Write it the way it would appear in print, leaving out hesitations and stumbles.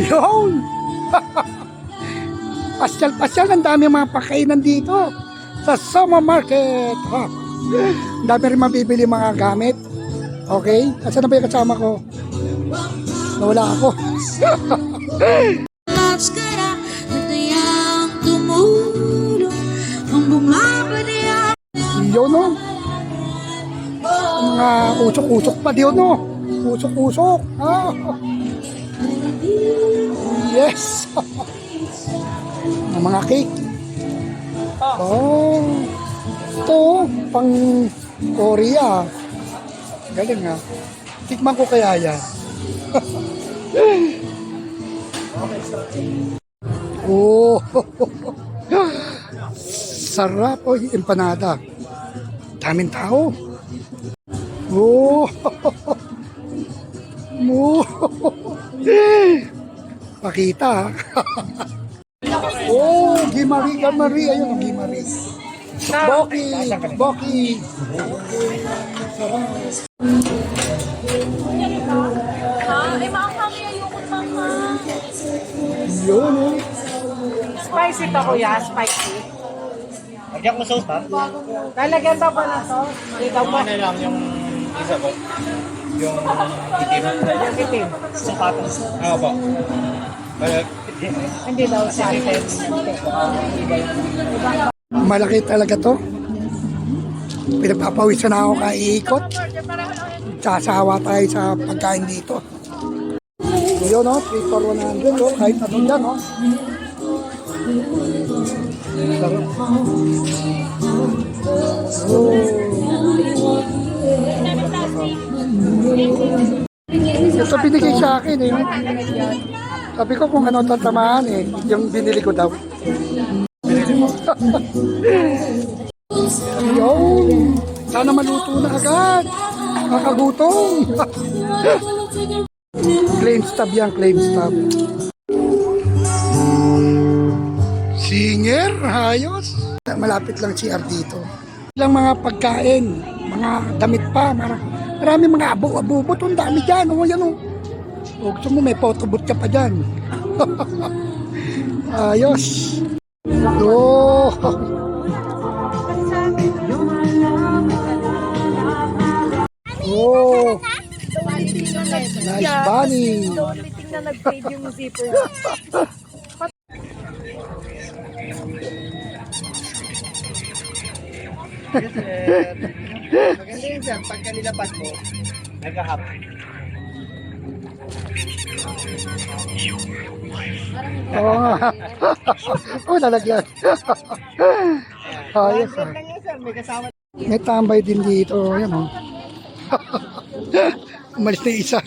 Yun! Pasyal-pasyal, ang dami mga pakainan dito sa Soma Market. Ha? Ang dami rin mabibili mga gamit. Okay? Asan na ba yung kasama ko? Nawala ako. Yun no? Mga usok-usok pa diyon no? Usok-usok. Ah. Yes. Mga cake. Oh. Ito, pang Korea. Galing ha. Tikman ko kaya yan. Oh. Sarap. Oh, empanada. Daming tao. Oh. Oh. Pakita. Oh, Gimari. Ayun ang Gimari. Boki. Sarap. Ay, makakami ayoko mama. Yun oh. Spicy to kuya, spicy. Lagyan ko sauce ha? Lalagyan daw ba ng sauce? Ikaw mo. Ano lang yung isa ko? Yung itim. Yung itim. Sapatos. Oo po. Hindi daw siya. Malaki talaga to. Pinapapawisan na ako kaiikot. Sasawa tayo sa pagkain dito. Yun no, 3 for 100 no, kahit anong yan no. Sarap. Oh. Ito binigay sa akin eh. Sabi ko kung ano tatamaan eh, yung binili ko daw. Yun, sana maluto na agad. Kakagutom. Claim stub yan, claim stub. Singer, ayos. Malapit lang CR dito. Ilang mga pagkain, mga damit pa, marami mga abo-abubot. Ang dami dyan, o yan o. O gusto mo may photobooth ka pa dyan. Ayos. Oh. Oh. Nice bunny. Tingnan na nag-fade yung zipper. Maganda yun sir, pagka nilapad mo, nag-hap. Oo nga. Oh, lalagyan. Ayos ah. Lang yan sir, may kasama. May tambay din dito. Ayan oh. Umalis na isa.